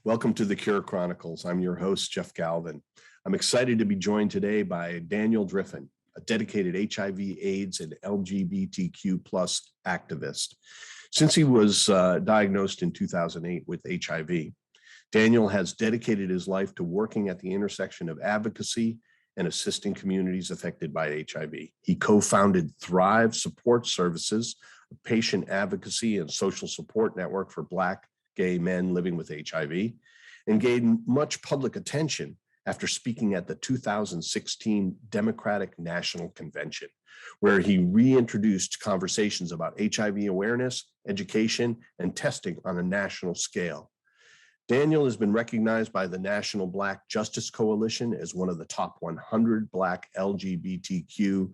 Welcome to the Cure Chronicles. I'm your host, Jeff Galvin. I'm excited to be joined today by Daniel Driffin, a dedicated HIV, AIDS, and LGBTQ plus activist. Since he was diagnosed in 2008 with HIV, Daniel has dedicated his life to working at the intersection of advocacy and assisting communities affected by HIV. He co-founded Thrive Support Services, a patient advocacy and social support network for Black gay men living with HIV, and gained much public attention after speaking at the 2016 Democratic National Convention, where he reintroduced conversations about HIV awareness, education, and testing on a national scale. Daniel has been recognized by the National Black Justice Coalition as one of the top 100 Black LGBTQ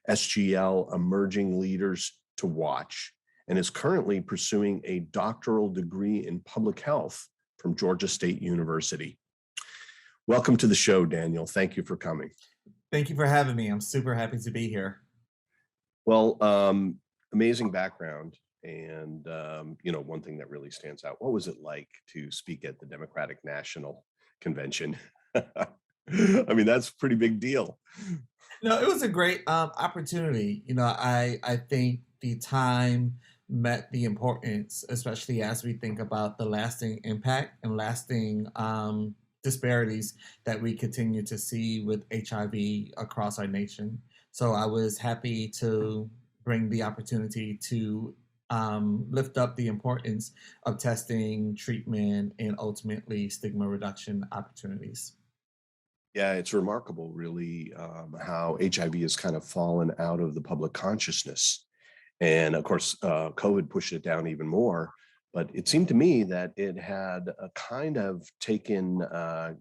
SGL Emerging Leaders to watch, and is currently pursuing a doctoral degree in public health from Georgia State University. Welcome to the show, Daniel. Thank you for coming. Thank you for having me. I'm super happy to be here. Well, amazing background. And, one thing that really stands out, what was it like to speak at the Democratic National Convention? I mean, that's a pretty big deal. No, it was a great opportunity. I think the time met the importance, especially as we think about the lasting impact and lasting disparities that we continue to see with HIV across our nation. So I was happy to bring the opportunity to lift up the importance of testing, treatment, and ultimately stigma reduction opportunities. Yeah, it's remarkable, really, how HIV has kind of fallen out of the public consciousness. And of course, COVID pushed it down even more. But it seemed to me that it had a kind of taken, a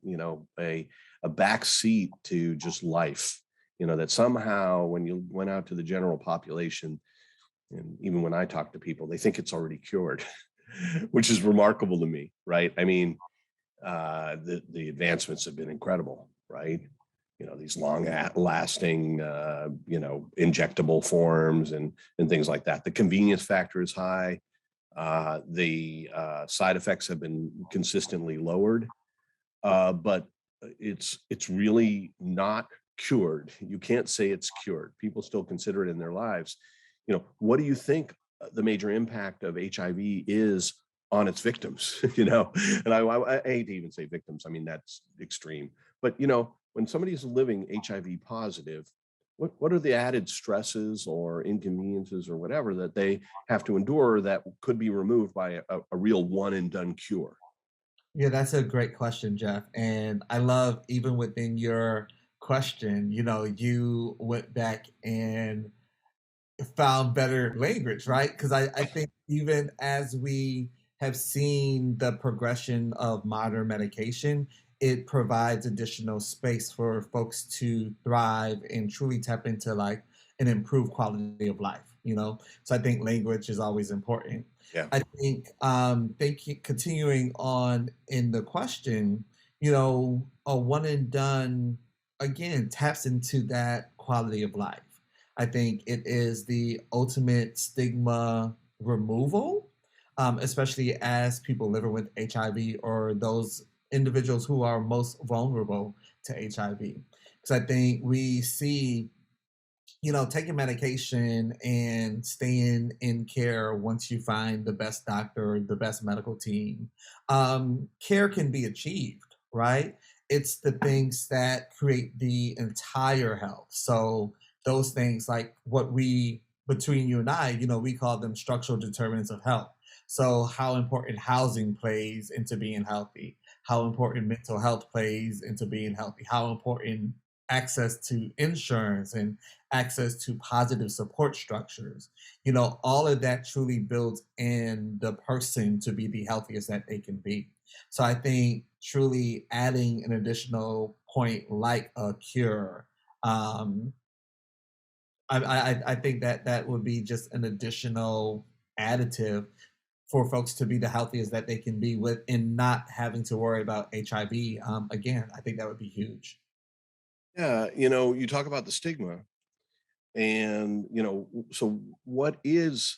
back seat to just life. That somehow when you went out to the general population, and even when I talk to people, they think it's already cured, which is remarkable to me, right? I mean, the advancements have been incredible, right? These long-lasting, injectable forms and things like that. The convenience factor is high. The side effects have been consistently lowered, but it's really not cured. You can't say it's cured. People still consider it in their lives. What do you think the major impact of HIV is on its victims? And I hate to even say victims. I mean, that's extreme. But, when somebody is living HIV positive, what are the added stresses or inconveniences or whatever that they have to endure that could be removed by a real one and done cure? Yeah, that's a great question, Jeff. And I love even within your question, you went back and found better language, right? Because I think even as we have seen the progression of modern medication, it provides additional space for folks to thrive and truly tap into like an improved quality of life, So I think language is always important. Yeah. I think continuing on in the question, a one and done again taps into that quality of life. I think it is the ultimate stigma removal, especially as people living with HIV or those individuals who are most vulnerable to HIV. Because I think we see, taking medication and staying in care once you find the best doctor, the best medical team, care can be achieved, right? It's the things that create the entire health. So those things like between you and I, we call them structural determinants of health. So how important housing plays into being healthy, how important mental health plays into being healthy, how important access to insurance and access to positive support structures. All of that truly builds in the person to be the healthiest that they can be. So I think truly adding an additional point like a cure, I think that would be just an additional additive for folks to be the healthiest that they can be with and not having to worry about HIV. Again, I think that would be huge. Yeah, you talk about the stigma and, so what is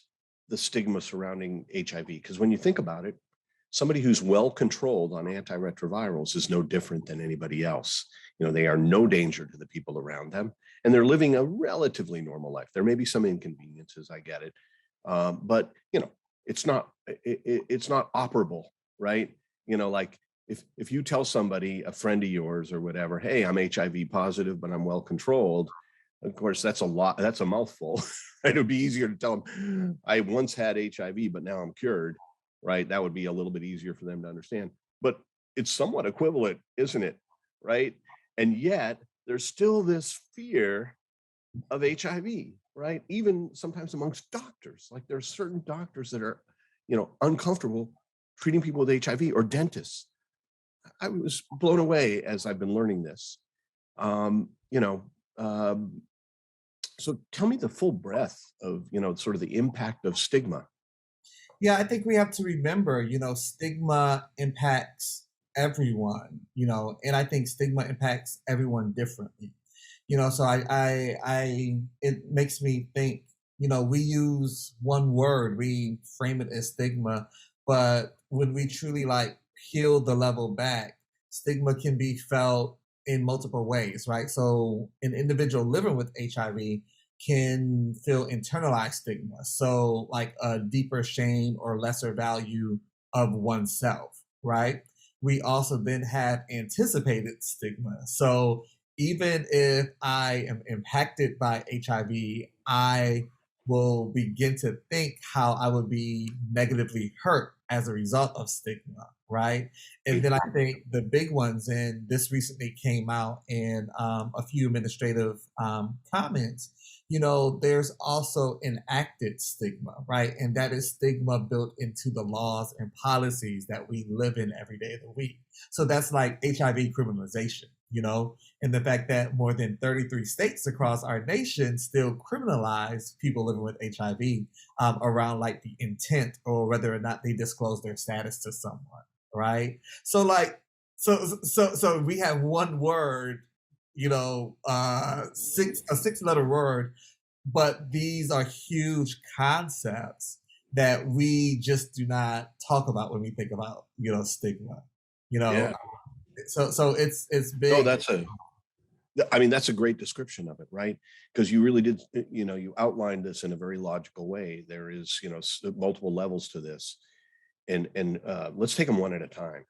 the stigma surrounding HIV? Because when you think about it, somebody who's well controlled on antiretrovirals is no different than anybody else. They are no danger to the people around them, and they're living a relatively normal life. There may be some inconveniences, I get it, but it's not operable, right? Like if you tell somebody, a friend of yours or whatever, hey, I'm HIV positive, but I'm well controlled. Of course, that's a mouthful, right? It would be easier to tell them, I once had HIV, but now I'm cured, right? That would be a little bit easier for them to understand. But it's somewhat equivalent, isn't it? Right? And yet there's still this fear of HIV, right? Even sometimes amongst doctors. Like there's certain doctors that are, uncomfortable treating people with HIV, or dentists. I was blown away as I've been learning this. Um, you know, um, so tell me the full breadth of, sort of the impact of stigma. Yeah, I think we have to remember, stigma impacts everyone, and I think stigma impacts everyone differently. So it makes me think, we use one word, we frame it as stigma, but when we truly like peel the level back, stigma can be felt in multiple ways, right? So an individual living with HIV can feel internalized stigma. So, like a deeper shame or lesser value of oneself, right? We also then have anticipated stigma. So, even if I am impacted by HIV, I will begin to think how I would be negatively hurt as a result of stigma, right? And then I think the big ones, and this recently came out in a few administrative comments, there's also enacted stigma, right? And that is stigma built into the laws and policies that we live in every day of the week. So that's like HIV criminalization, and the fact that more than 33 states across our nation still criminalize people living with HIV around like the intent or whether or not they disclose their status to someone, right? So like, so we have one word, a six-letter word, but these are huge concepts that we just do not talk about when we think about, stigma. You know, Yeah. so it's No, big. that's a great description of it, right? Because you really did, you outlined this in a very logical way. There is, multiple levels to this, and let's take them one at a time,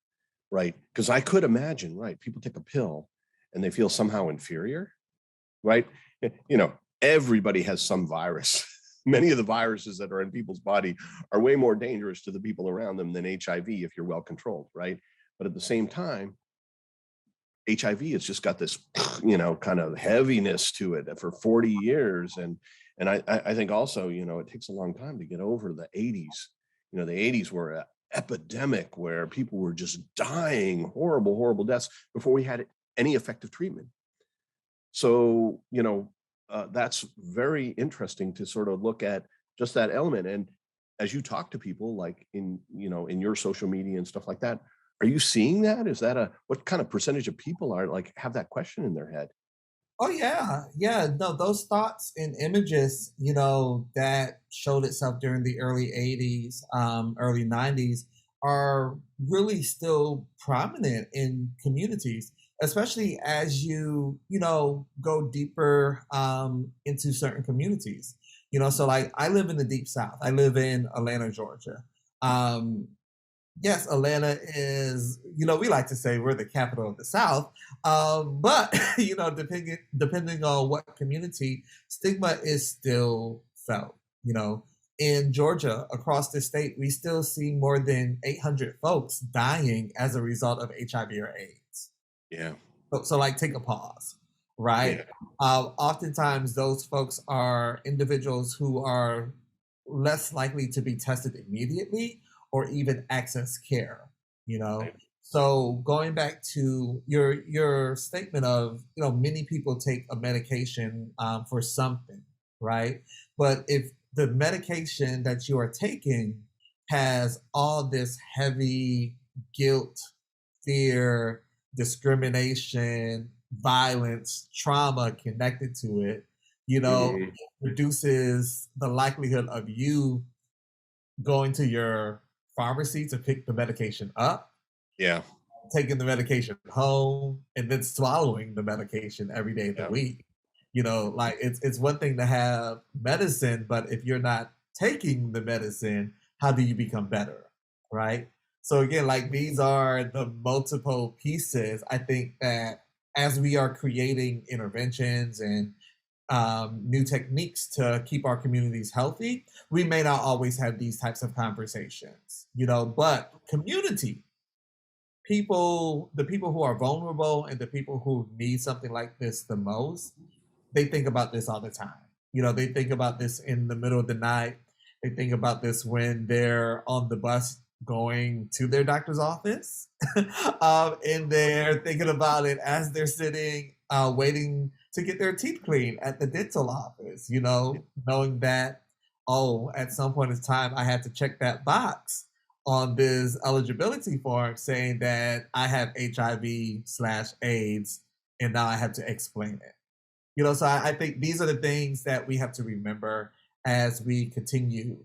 right? Because I could imagine, right? People take a pill and they feel somehow inferior, right? You know, everybody has some virus. Many of the viruses that are in people's body are way more dangerous to the people around them than HIV if you're well controlled, right? But at the same time, HIV has just got this, kind of heaviness to it for 40 years. And I think also, it takes a long time to get over the 80s. The 80s were an epidemic where people were just dying horrible, horrible deaths before we had any effective treatment. So, that's very interesting to sort of look at just that element. And as you talk to people, like in your social media and stuff like that, are you seeing that? Is that what kind of percentage of people are like have that question in their head? Oh yeah, yeah. No, those thoughts and images, that showed itself during the early '80s, early '90s, are really still prominent in communities, especially as go deeper into certain communities. So like I live in the deep South. I live in Atlanta, Georgia. Um, yes, Atlanta is, we like to say we're the capital of the South, but depending on what community, stigma is still felt. In Georgia, across the state, we still see more than 800 folks dying as a result of HIV or AIDS. Yeah. So like, take a pause, right? Yeah. Oftentimes, those folks are individuals who are less likely to be tested immediately or even access care. You know, Right. so going back to your statement of many people take a medication for something, right? But if the medication that you are taking has all this heavy guilt, fear, discrimination, violence, trauma connected to it, Mhm. reduces the likelihood of you going to your pharmacy to pick the medication up, Yeah. taking the medication home, and then swallowing the medication every day of the Yeah. week. Like it's one thing to have medicine, but if you're not taking the medicine, how do you become better? Right? So again, like these are the multiple pieces. I think that as we are creating interventions and new techniques to keep our communities healthy, we may not always have these types of conversations, but community, the people who are vulnerable and the people who need something like this the most, they think about this all the time. They think about this in the middle of the night. They think about this when they're on the bus going to their doctor's office. And they're thinking about it as they're sitting, waiting to get their teeth cleaned at the dental office, knowing that, oh, at some point in time, I had to check that box on this eligibility form saying that I have HIV/AIDS, and now I have to explain it. So I think these are the things that we have to remember as we continue,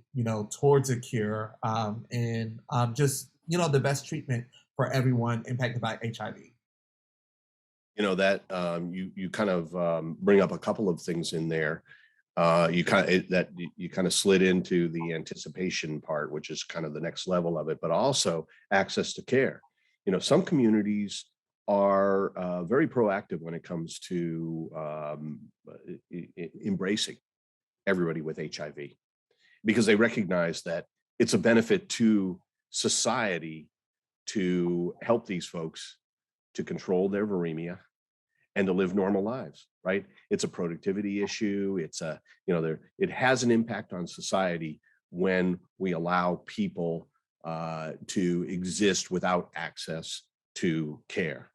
towards a cure, and just, the best treatment for everyone impacted by HIV. That you kind of bring up a couple of things in there. You kind of slid into the anticipation part, which is kind of the next level of it, but also access to care. Some communities are very proactive when it comes to embracing everybody with HIV, because they recognize that it's a benefit to society to help these folks to control their viremia and to live normal lives, right? It's a productivity issue. It's it has an impact on society when we allow people to exist without access to care.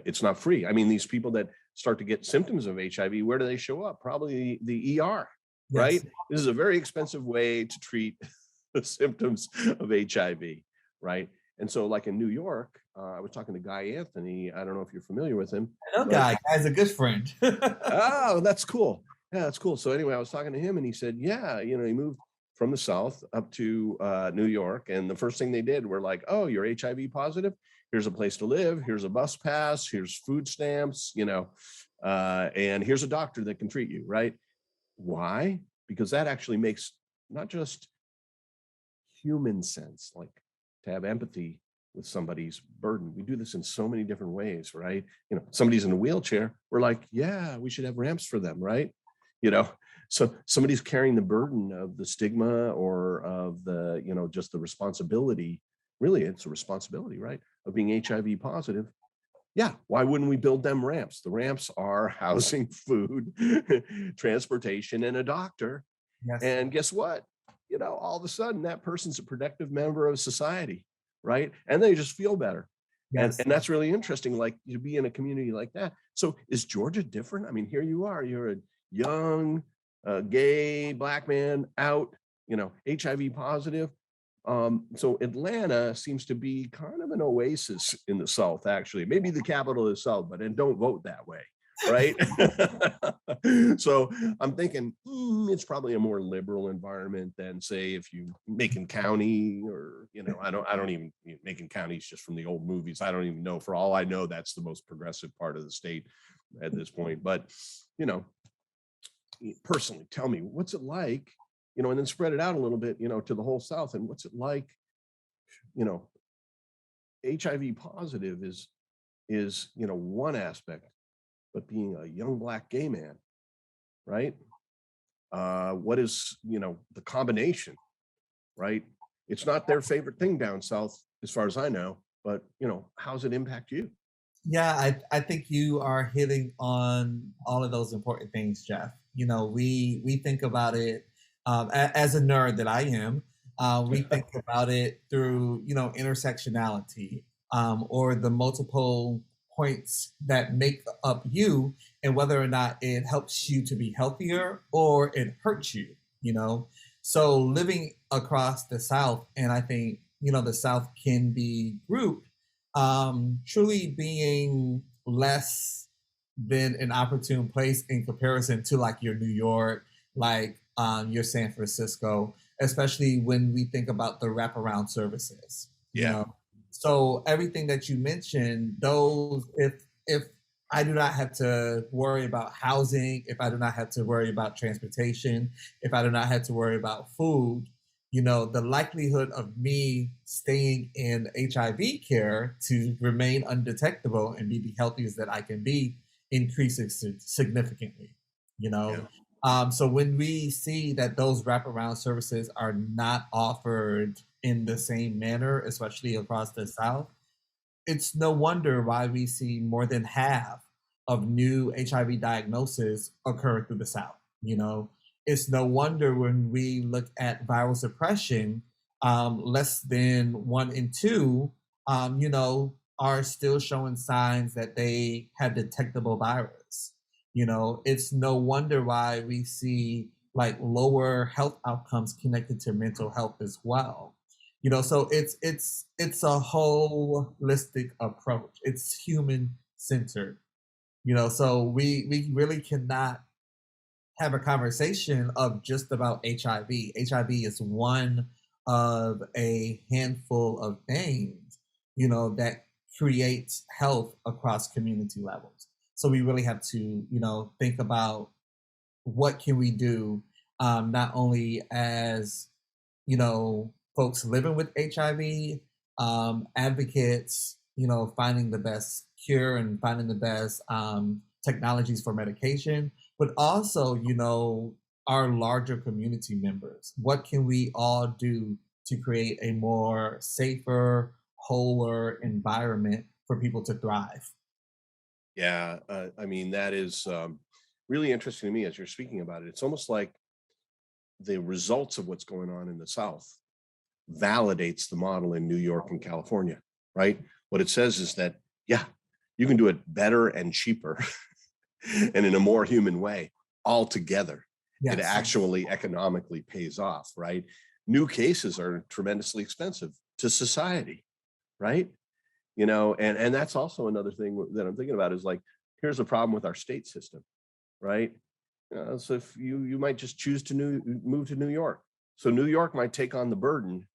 It's not free. I mean, these people that start to get symptoms of HIV, where do they show up? Probably the ER, right? Yes. This is a very expensive way to treat the symptoms of HIV, right? And so like in New York, I was talking to Guy Anthony. I don't know if you're familiar with him. I know Guy. Guy's a good friend. Oh, that's cool. Yeah, that's cool. So anyway, I was talking to him and he said, yeah, he moved from the South up to New York. And the first thing they did were like, oh, you're HIV positive? Here's a place to live. Here's a bus pass. Here's food stamps, and here's a doctor that can treat you, right? Why? Because that actually makes not just human sense, like to have empathy with somebody's burden. We do this in so many different ways, right? Somebody's in a wheelchair. We're like, yeah, we should have ramps for them, right? So somebody's carrying the burden of the stigma or of the, just the responsibility. Really, it's a responsibility, right? Of being HIV positive. Yeah, why wouldn't we build them ramps? The ramps are housing, food, transportation, and a doctor. Yes. And guess what? All of a sudden that person's a productive member of society, right? And they just feel better. Yes. And that's really interesting, like to be in a community like that. So is Georgia different? I mean, here you are, you're a young, gay, Black man out, HIV positive. So Atlanta seems to be kind of an oasis in the South, actually. Maybe the capital of the South, but then don't vote that way, right? So I'm thinking it's probably a more liberal environment than, say, if you Macon County or, I don't even, Macon County's just from the old movies. I don't even know. For all I know, that's the most progressive part of the state at this point. But, personally, tell me, what's it like? And then spread it out a little bit, to the whole South. And what's it like, HIV positive is one aspect, but being a young Black gay man, right? What is, the combination, right? It's not their favorite thing down South, as far as I know, but, how does it impact you? Yeah, I think you are hitting on all of those important things, Jeff. We think about it as a nerd that I am. We think about it through intersectionality, or the multiple points that make up you, and whether or not it helps you to be healthier or it hurts you. So living across the South, and I think the South can be grouped truly being less than an opportune place in comparison to like your New York, like your San Francisco. especially when we think about the wraparound services, you Yeah. know. So everything that you mentioned, those, if I do not have to worry about housing, if I do not have to worry about transportation, if I do not have to worry about food, the likelihood of me staying in HIV care to remain undetectable and be the healthiest that I can be increases significantly, you Yeah. know. So when we see that those wraparound services are not offered in the same manner, especially across the South, it's no wonder why we see more than half of new HIV diagnoses occur through the South. It's no wonder when we look at viral suppression, less than 1 in 2, are still showing signs that they have detectable virus. It's no wonder why we see like lower health outcomes connected to mental health as well. So it's a holistic approach. It's human centered. So we really cannot have a conversation of just about HIV. HIV is one of a handful of things, that creates health across community levels. So we really have to, think about what can we do, not only as folks living with HIV, advocates, finding the best cure and finding the best technologies for medication, but also, our larger community members. What can we all do to create a more safer, wholer environment for people to thrive? Yeah. I mean, that is really interesting to me as you're speaking about it. It's almost like the results of what's going on in the South validates the model in New York and California, right? What it says is that, yeah, you can do it better and cheaper and in a more human way altogether. It Yes. actually economically pays off, right? New cases are tremendously expensive to society, right? And that's also another thing that I'm thinking about is like, here's the problem with our state system, right? So if you might just choose to move to New York. So New York might take on the burden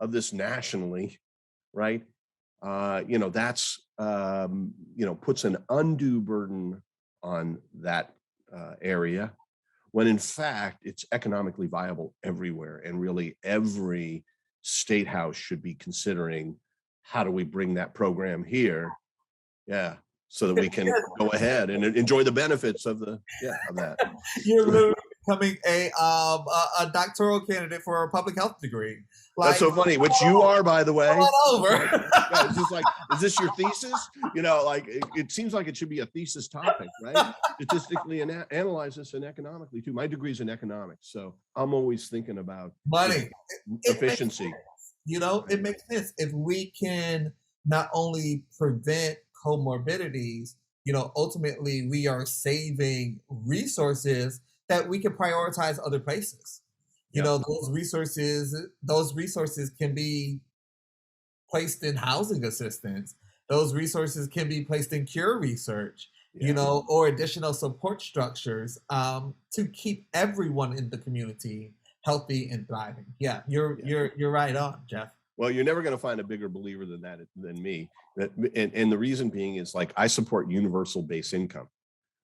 of this nationally, right? That's puts an undue burden on that area, when in fact it's economically viable everywhere, and really every state house should be considering how do we bring that program here, yeah, so that we can go ahead and enjoy the benefits of that. You're literally becoming a doctoral candidate for a public health degree. That's Like, so funny, which you are, by the come way. on over. Yeah, it's just like, is this your thesis? Like it seems like it should be a thesis topic, right? Statistically and analyze this, and economically too. My degree's in economics, so I'm always thinking about Money. efficiency. It makes sense. If we can not only prevent comorbidities, ultimately we are saving resources that we can prioritize other places. Yeah. Those resources can be placed in housing assistance. Those resources can be placed in cure research, or additional support structures, to keep everyone in the community healthy and thriving. Yeah, you're right on, Jeff. Well, you're never going to find a bigger believer than me. And the reason being is, like, I support universal base income,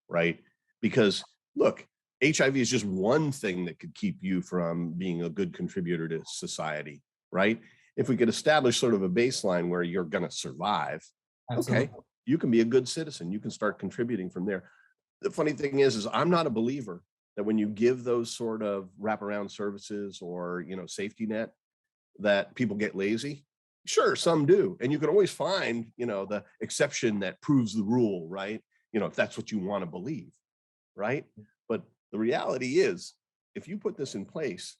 right? Because look, HIV is just one thing that could keep you from being a good contributor to society, right? If we could establish sort of a baseline where you're going to survive, Absolutely. okay, you can be a good citizen. You can start contributing from there. The funny thing is I'm not a believer that when you give those sort of wraparound services or, safety net, that people get lazy. Sure, some do. And you can always find, the exception that proves the rule, right? If that's what you want to believe, right? But the reality is, if you put this in place,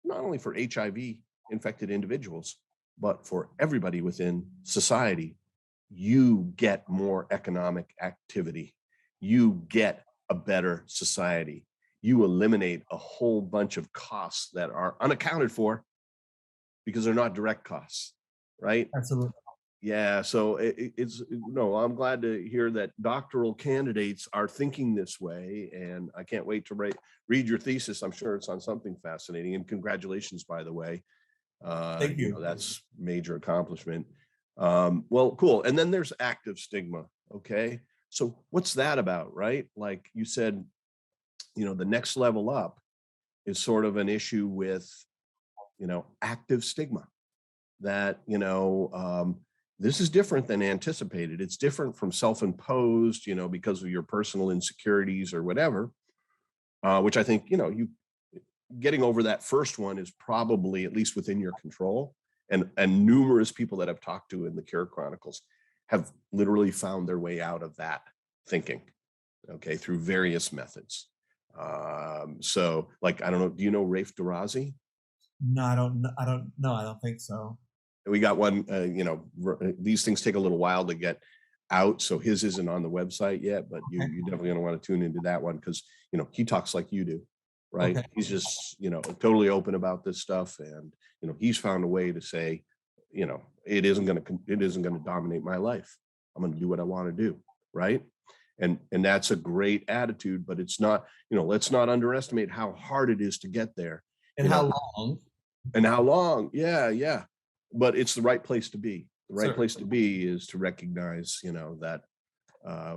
not only for HIV infected individuals, but for everybody within society, you get more economic activity. You get a better society. You eliminate a whole bunch of costs that are unaccounted for because they're not direct costs, right? Absolutely. Yeah, so it's no, I'm glad to hear that doctoral candidates are thinking this way, and I can't wait to read your thesis. I'm sure it's on something fascinating, and congratulations, by the way. Thank you. That's major accomplishment. Well, cool. And then there's active stigma. Okay, so what's that about, right? Like you said, the next level up is sort of an issue with, active stigma that, this is different than anticipated. It's different from self-imposed, because of your personal insecurities or whatever, which I think, you getting over that first one is probably at least within your control. And numerous people that I've talked to in the Cure Chronicles have literally found their way out of that thinking, okay, through various methods. So like, I don't know, do you know Rafe DeRazzi? No, I don't. I don't. No, I don't think so. We got one, these things take a little while to get out. So his isn't on the website yet, but Okay. you're definitely going to want to tune into that one because, he talks like you do, right? Okay. He's just, totally open about this stuff. And, he's found a way to say, it isn't going to dominate my life. I'm going to do what I want to do. Right. And that's a great attitude, but it's not, let's not underestimate how hard it is to get there. And how long? And how long? Yeah, yeah. But it's the right place to be. The right Sure. place to be is to recognize, that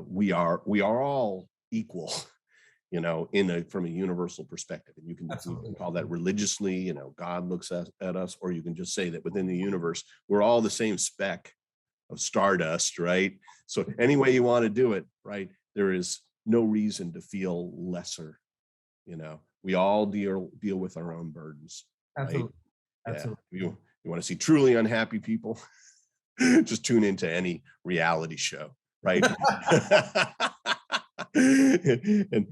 we are all equal, from a universal perspective. And you can call that religiously, God looks at us, or you can just say that within the universe, we're all the same speck of stardust, right? So any way you want to do it, right? There is no reason to feel lesser. We all deal with our own burdens. Absolutely. Right? Absolutely. Yeah. You want to see truly unhappy people? Just tune into any reality show, right? and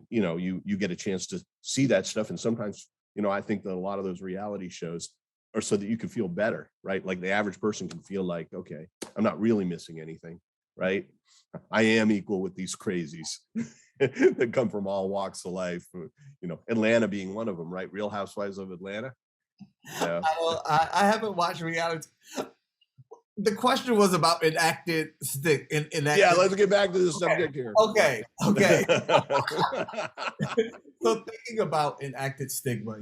you get a chance to see that stuff. And sometimes, I think that a lot of those reality shows are so that you can feel better, right? Like the average person can feel like, okay, I'm not really missing anything, right? I am equal with these crazies that come from all walks of life. Atlanta being one of them, right? Real Housewives of Atlanta. Yeah. I haven't watched reality. The question was about enacted stick. Yeah, let's get back to the subject here. Okay. So thinking about enacted stigma,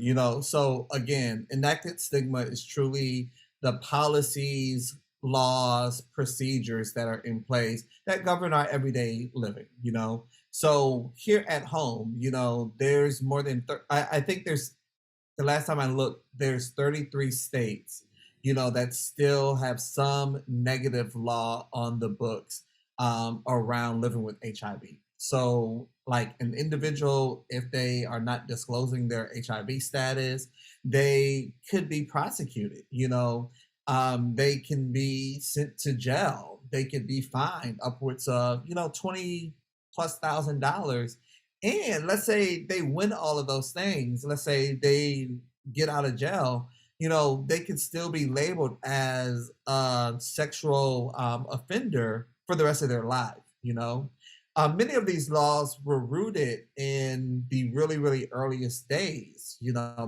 so again, enacted stigma is truly the policies, laws, procedures that are in place that govern our everyday living, So here at home, there's more than, I think there's, the last time I looked, there's 33 states, that still have some negative law on the books around living with HIV. So, like an individual, if they are not disclosing their HIV status, they could be prosecuted. They can be sent to jail. They could be fined upwards of 20,000+ and let's say they win all of those things. Let's say they get out of jail, they could still be labeled as a sexual offender for the rest of their life. Many of these laws were rooted in the really, really earliest days,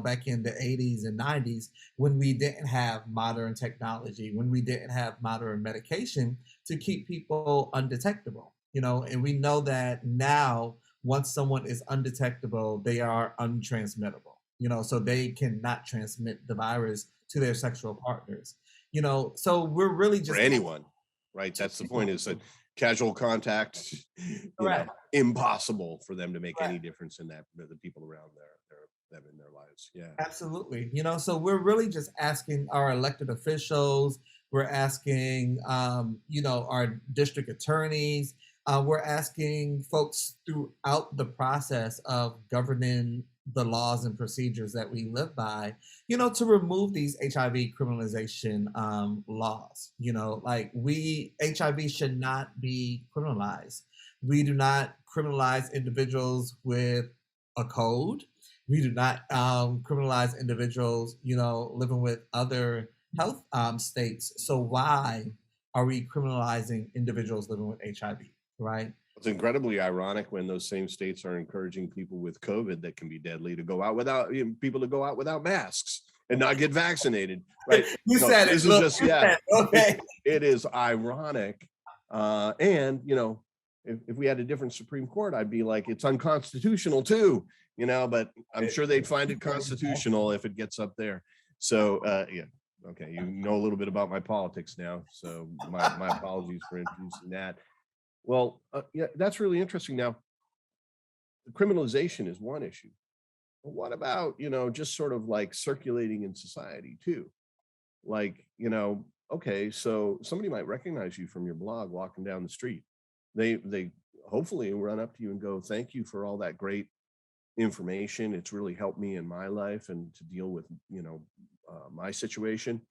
back in the 80s and 90s when we didn't have modern technology, when we didn't have modern medication to keep people undetectable, and we know that now once someone is undetectable, they are untransmittable, so they cannot transmit the virus to their sexual partners, so we're really just for anyone, right? That's the point, is that casual contact, impossible for them to make any difference in that, the people around them in their lives. Yeah, absolutely. So we're really just asking our elected officials, we're asking, our district attorneys, we're asking folks throughout the process of governing the laws and procedures that we live by, to remove these HIV criminalization laws. Like HIV should not be criminalized. We do not criminalize individuals with a code. We do not criminalize individuals, living with other health states. So why are we criminalizing individuals living with HIV? Right. It's incredibly ironic when those same states are encouraging people with COVID that can be deadly to go out without, people to go out without masks. and not get vaccinated, right? You No, said it. this is Look, just, you yeah, said it. Okay. it is ironic. And, if we had a different Supreme Court, I'd be like, it's unconstitutional too, but I'm sure they'd find it constitutional if it gets up there. So, yeah. Okay, you know a little bit about my politics now, so my apologies for introducing that. Well, yeah, that's really interesting. Now, criminalization is one issue. But what about, just sort of like circulating in society too? Like, okay, so somebody might recognize you from your blog walking down the street. They hopefully run up to you and go, "Thank you for all that great information. It's really helped me in my life and to deal with, my situation."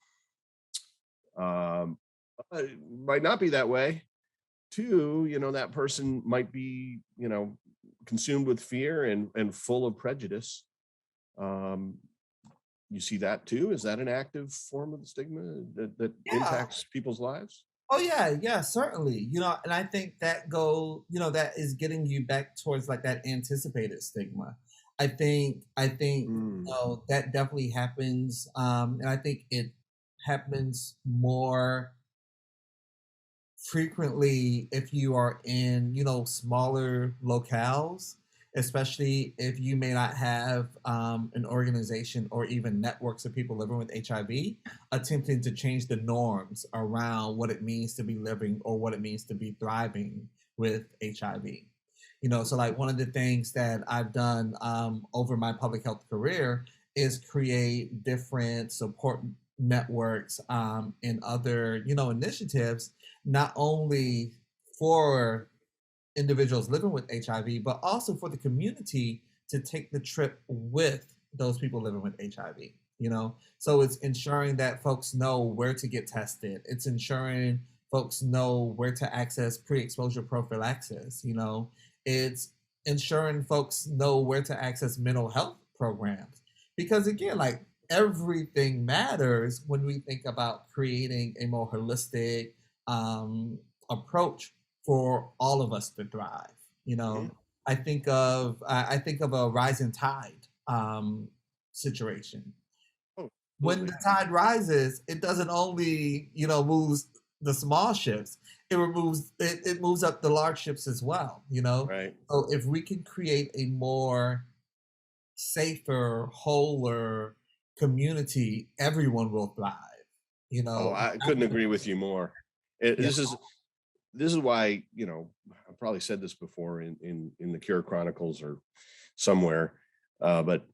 Um, it might not be that way. Two, that person might be, consumed with fear and full of prejudice. Um, you see that too? Is that an active form of the stigma that Yeah. impacts people's lives? Oh yeah, yeah, certainly. And I think that is getting you back towards like that anticipated stigma. I think Mm, that definitely happens. And I think it happens more frequently if you are in smaller locales, especially if you may not have an organization or even networks of people living with HIV attempting to change the norms around what it means to be living or what it means to be thriving with HIV. So like one of the things that I've done over my public health career is create different support networks and other initiatives, not only for individuals living with HIV, but also for the community to take the trip with those people living with HIV. So it's ensuring that folks know where to get tested. It's ensuring folks know where to access pre-exposure prophylaxis. It's ensuring folks know where to access mental health programs. Because again, like everything matters when we think about creating a more holistic approach for all of us to thrive. You yeah. know, I think of a rising tide situation. Oh, When the absolutely. tide rises, it doesn't only moves the small ships; it moves up the large ships as well. Right. So if we can create a more safer, wholer community, everyone will thrive. Oh, I couldn't agree with you more. Yeah. This is why, I've probably said this before in the Cure Chronicles or somewhere, but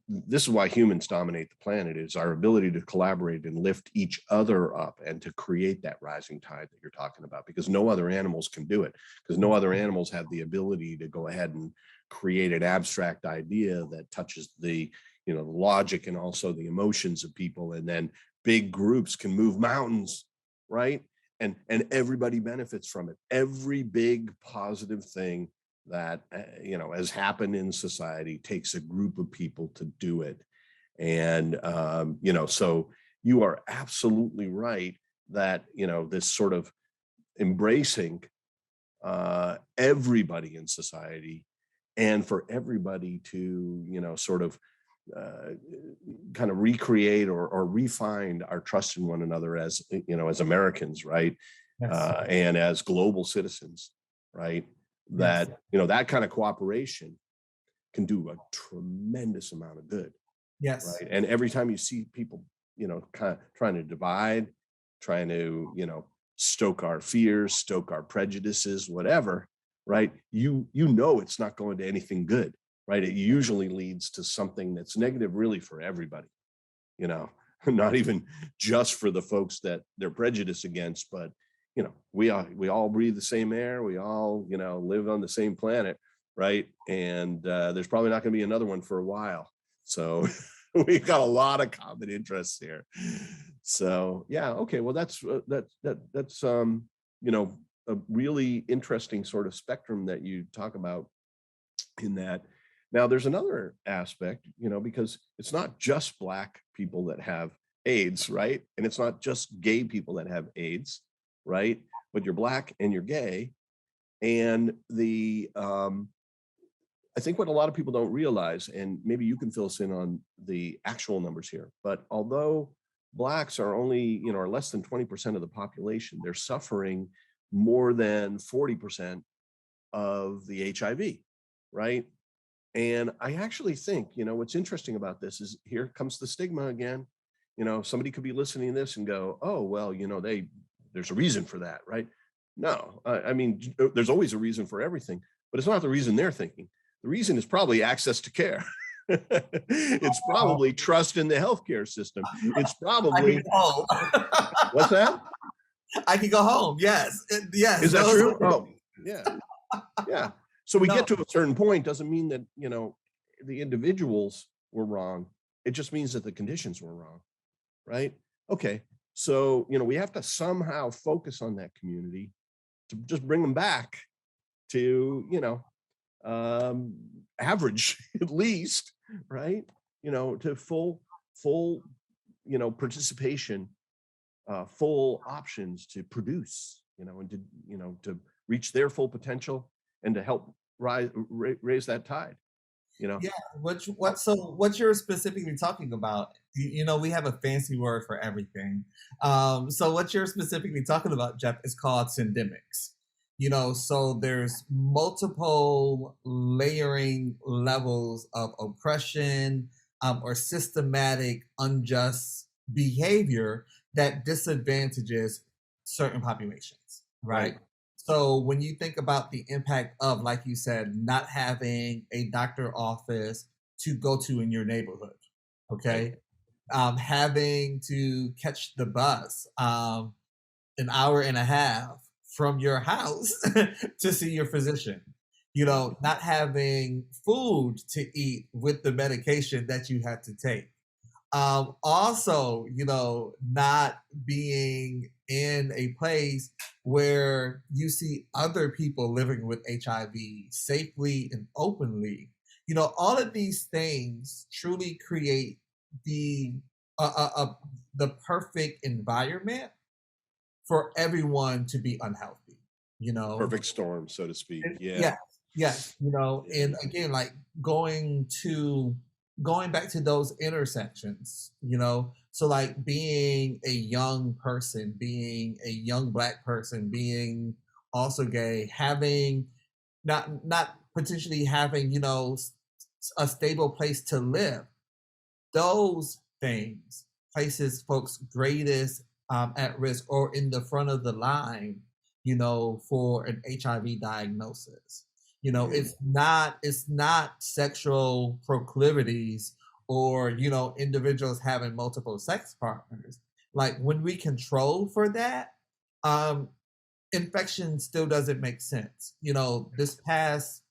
this is why humans dominate the planet, is our ability to collaborate and lift each other up and to create that rising tide that you're talking about, because no other animals can do it, because no other animals have the ability to go ahead and create an abstract idea that touches the logic and also the emotions of people, and then big groups can move mountains, right? And everybody benefits from it. Every big positive thing that has happened in society takes a group of people to do it. And so you are absolutely right that this sort of embracing everybody in society, and for everybody to sort of uh, kind of recreate or refine our trust in one another as Americans, right? Yes. And as global citizens, right? Yes. That that kind of cooperation can do a tremendous amount of good, Yes. right? And every time you see people, kind of trying to divide, trying to, stoke our fears, stoke our prejudices, whatever, right? It's not going to anything good, right? It usually leads to something that's negative, really, for everybody, you know, not even just for the folks that they're prejudiced against, but we all breathe the same air, we all live on the same planet, right? And there's probably not going to be another one for a while, so we've got a lot of common interests here. So yeah, okay, well that's a really interesting sort of spectrum that you talk about in that. Now there's another aspect, because it's not just Black people that have AIDS, right? And it's not just gay people that have AIDS, right? But you're Black and you're gay, and I think what a lot of people don't realize, and maybe you can fill us in on the actual numbers here, but although Blacks are only, are less than 20% of the population, they're suffering more than 40% of the HIV, right? And I actually think, what's interesting about this is here comes the stigma again. Somebody could be listening to this and go, oh, well, there's a reason for that, right? No, I mean, there's always a reason for everything, but it's not the reason they're thinking. The reason is probably access to care. It's probably trust in the healthcare system. It's probably what's that? I can go home. Yes. Yes. Is that true? Oh, yeah. Yeah. So we get to a certain point, doesn't mean that, the individuals were wrong. It just means that the conditions were wrong. Right. Okay. So, we have to somehow focus on that community to just bring them back to, average at least, right? To full, participation, full options to produce, and to reach their full potential and to help raise that tide, Yeah. What you're specifically talking about? We have a fancy word for everything. So what you're specifically talking about, Jeff, is called syndemics. So there's multiple layering levels of oppression or systematic unjust behavior that disadvantages certain populations, right? So when you think about the impact of, like you said, not having a doctor office to go to in your neighborhood, okay, having to catch the bus an hour and a half from your house to see your physician, not having food to eat with the medication that you had to take. Also, not being in a place where you see other people living with HIV safely and openly. All of these things truly create the perfect environment for everyone to be unhealthy. Perfect storm, so to speak. Yeah. Yes. And again, like going back to those intersections, so like being a young person, being a young Black person, being also gay, having not potentially having, a stable place to live, those things places folks greatest at risk or in the front of the line, for an HIV diagnosis. It's not sexual proclivities or, individuals having multiple sex partners. Like when we control for that, infection still doesn't make sense. This past,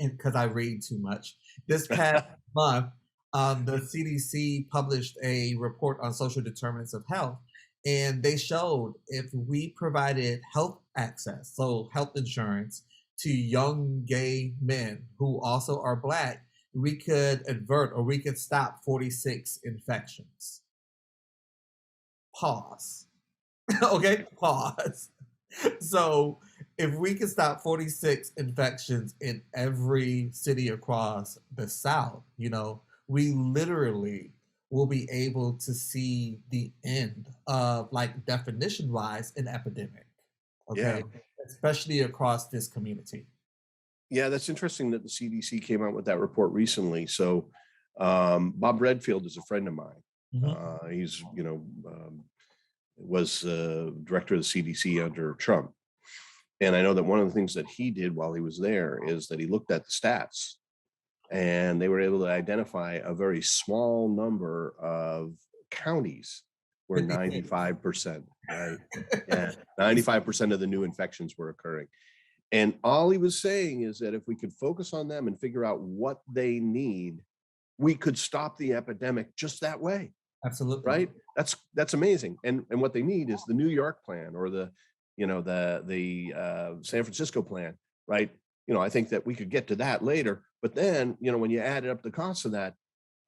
because I read too much, this past month, the CDC published a report on social determinants of health. And they showed if we provided health access, so health insurance, to young gay men who also are Black, we could avert or we could stop 46 infections. Pause. Okay, pause. So if we could stop 46 infections in every city across the South, we literally will be able to see the end of, like, definition-wise, an epidemic. Okay. Yeah. Especially across this community. Yeah, that's interesting that the CDC came out with that report recently. So Bob Redfield is a friend of mine. Mm-hmm. He's, was director of the CDC under Trump. And I know that one of the things that he did while he was there is that he looked at the stats, and they were able to identify a very small number of counties where 95%, right? Yeah, 95% of the new infections were occurring. And all he was saying is that if we could focus on them and figure out what they need, we could stop the epidemic just that way. Absolutely. Right? That's amazing. And what they need is the New York plan or the San Francisco plan, right? I think that we could get to that later. But then, when you add up the cost of that,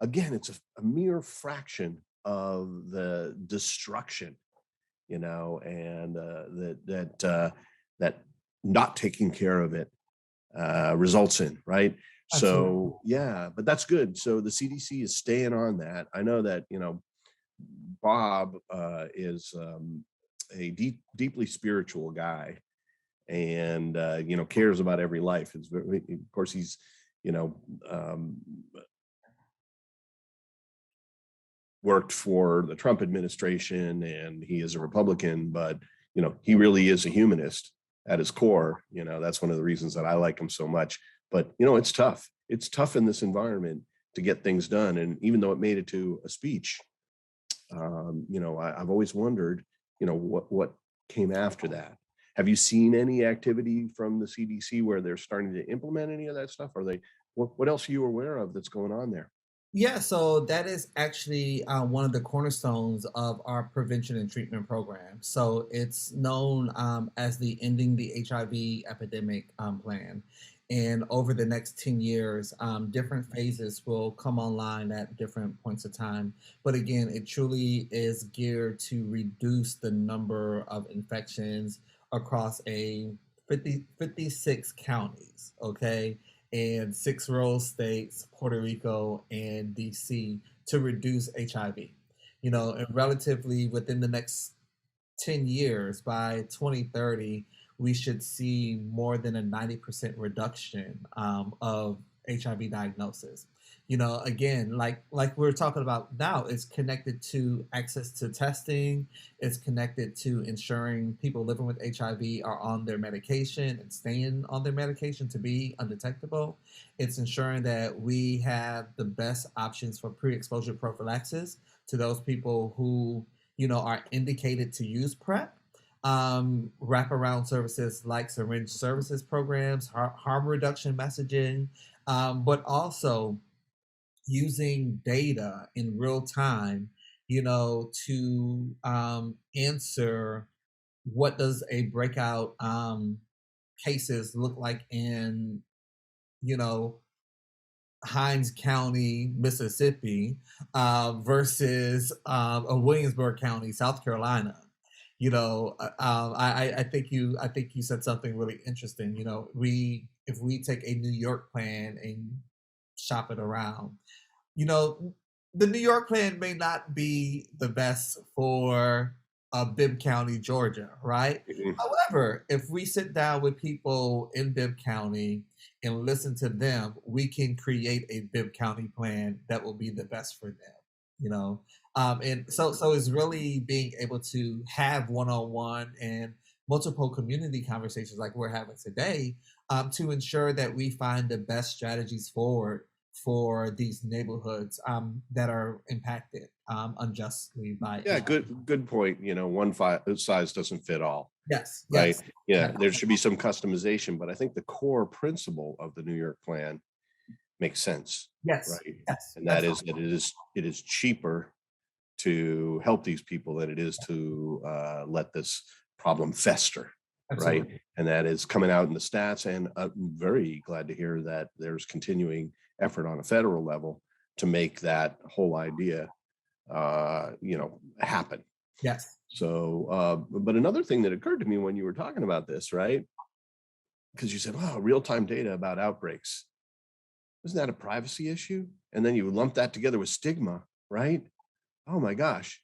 again, it's a mere fraction of the destruction, and that not taking care of it results in, right? Absolutely. So yeah, but that's good. So the CDC is staying on that. I know that, Bob is a deeply spiritual guy, and cares about every life. It's very, of course, he's you know um, worked for the Trump administration, and he is a Republican, but he really is a humanist at his core. That's one of the reasons that I like him so much. But it's tough. It's tough in this environment to get things done. And even though it made it to a speech, I've always wondered, what came after that. Have you seen any activity from the CDC where they're starting to implement any of that stuff? Are they? What else are you aware of that's going on there? Yeah, so that is actually one of the cornerstones of our prevention and treatment program. So it's known as the Ending the HIV Epidemic plan. And over the next 10 years, different phases will come online at different points of time. But again, it truly is geared to reduce the number of infections across a 56 counties, okay? And six rural states, Puerto Rico and DC, to reduce HIV. And relatively within the next 10 years, by 2030, we should see more than a 90% reduction of HIV diagnosis. Again, like we're talking about now, it's connected to access to testing. It's connected to ensuring people living with HIV are on their medication and staying on their medication to be undetectable. It's ensuring that we have the best options for pre-exposure prophylaxis to those people who are indicated to use PrEP. Wraparound services like syringe services programs, harm reduction messaging, but also using data in real time, to answer what does a breakout cases look like in, you know, Hines County, Mississippi, versus a Williamsburg County, South Carolina. I think you said something really interesting. We if we take a New York plan and shop it around, you know, the New York plan may not be the best for Bibb County, Georgia, right? Mhm. However, if we sit down with people in Bibb County and listen to them, we can create a Bibb County plan that will be the best for them. You know, and so it's really being able to have one-on-one and multiple community conversations like we're having today, to ensure that we find the best strategies forward for these neighborhoods that are impacted unjustly by Yeah, HIV. good point. One size doesn't fit all, Yes, right? yes, Yeah, yes, there should be some customization, but I think the core principle of the New York plan makes sense, yes, right? yes, And that is absolutely, that it is cheaper to help these people than it is to let this problem fester, right? absolutely. And that is coming out in the stats. And I'm very glad to hear that there's continuing effort on a federal level to make that whole idea, happen. Yes, So, but another thing that occurred to me when you were talking about this, right? Because you said, "Wow, real-time data about outbreaks." Isn't that a privacy issue? And then you lump that together with stigma, right? Oh my gosh,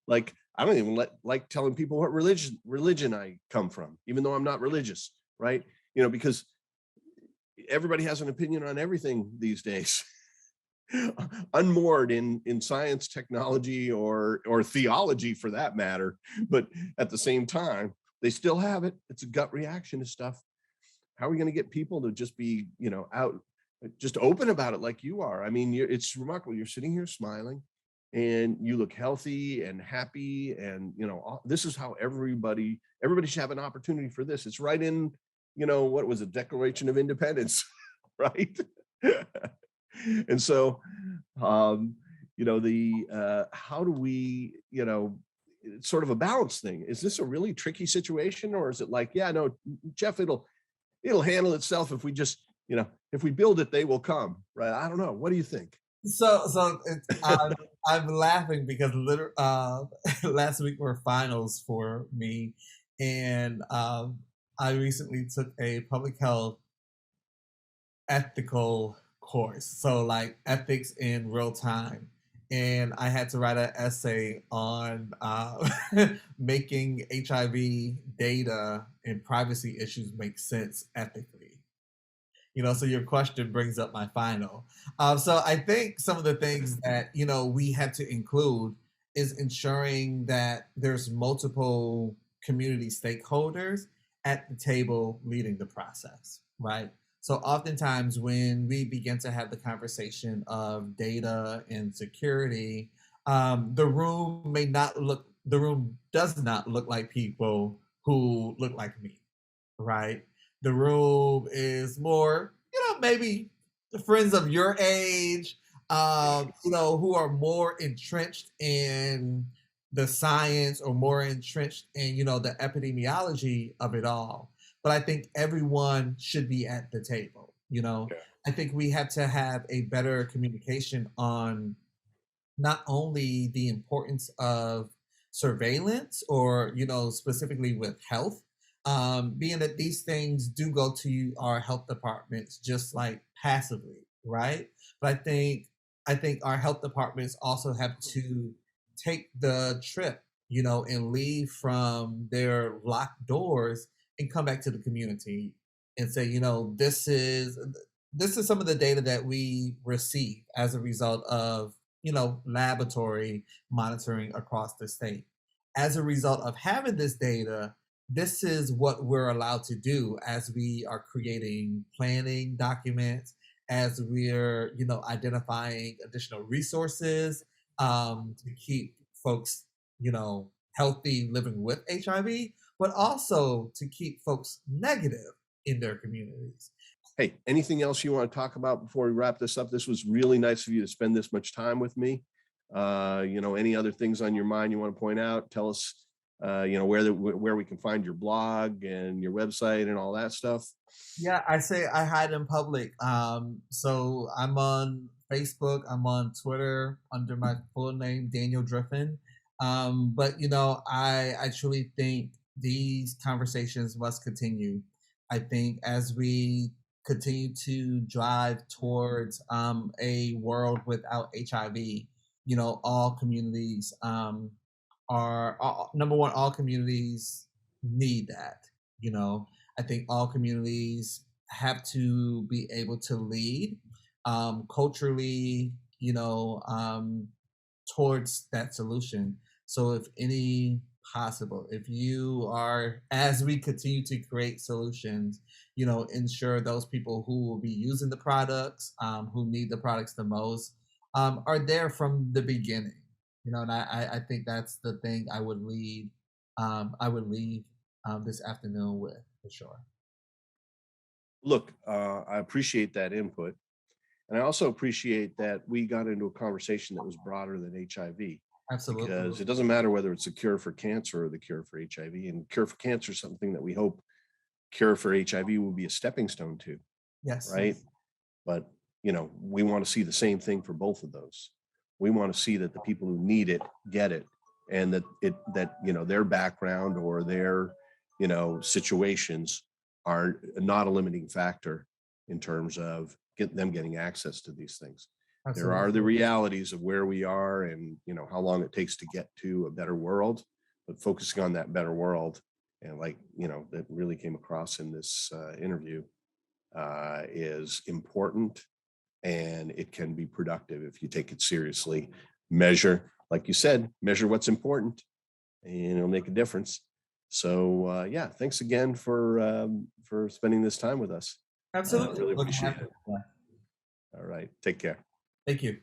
like I don't even like telling people what religion I come from, even though I'm not religious, right? Because everybody has an opinion on everything these days. Unmoored in science, technology, or theology for that matter. But at the same time, they still have it. It's a gut reaction to stuff. How are we going to get people to just be, out, just open about it like you are? I mean, it's remarkable. You're sitting here smiling, and you look healthy and happy, and this is how everybody should have an opportunity for this. It's right in, what was it, Declaration of Independence, right? And so, the how do we, it's sort of a balance thing. Is this a really tricky situation, or is it like, yeah, no, Jeff, it'll handle itself if we just, if we build it, they will come, right? I don't know. What do you think? so I'm laughing because last week were finals for me, and I recently took a public health ethical course. So like ethics in real time. And I had to write an essay on making HIV data and privacy issues make sense ethically. So your question brings up my final. So I think some of the things that, we have to include is ensuring that there's multiple community stakeholders at the table leading the process, right? So oftentimes when we begin to have the conversation of data and security, the room does not look like people who look like me, right? The room is more, maybe the friends of your age, who are more entrenched in the science or more entrenched in, the epidemiology of it all. But I think everyone should be at the table. Yeah. I think we have to have a better communication on not only the importance of surveillance or specifically with health, being that these things do go to our health departments just like passively, right? But I think our health departments also have to take the trip, and leave from their locked doors and come back to the community and say, this is some of the data that we receive as a result of laboratory monitoring across the state. As a result of having this data, this is what we're allowed to do as we are creating planning documents, as we're identifying additional resources to keep folks healthy living with HIV, but also to keep folks negative in their communities. Hey, anything else you want to talk about before we wrap this up? This was really nice of you to spend this much time with me. Any other things on your mind you want to point out? Tell us, where we can find your blog and your website and all that stuff. Yeah, I say I hide in public. So I'm on Facebook, I'm on Twitter under my full name, Daniel Driffin. But I truly think these conversations must continue. I think as we continue to drive towards a world without HIV, all communities number one, all communities need that. I think all communities have to be able to lead culturally, towards that solution. So if any possible, if you are, as we continue to create solutions, ensure those people who will be using the products, who need the products the most, are there from the beginning. And I think that's the thing I would leave this afternoon with, for sure. Look, I appreciate that input. And I also appreciate that we got into a conversation that was broader than HIV. Absolutely. Because it doesn't matter whether it's a cure for cancer or the cure for HIV. And cure for cancer is something that we hope cure for HIV will be a stepping stone to. Yes. Right. But, we want to see the same thing for both of those. We want to see that the people who need it get it, and that their background or their, situations are not a limiting factor in terms of them getting access to these things. Absolutely. There are the realities of where we are and, how long it takes to get to a better world, but focusing on that better world, and that really came across in this interview, is important, and it can be productive if you take it seriously. Measure, like you said, measure what's important, and it'll make a difference. So thanks again for spending this time with us. Absolutely. Really appreciate it. All right. Take care. Thank you.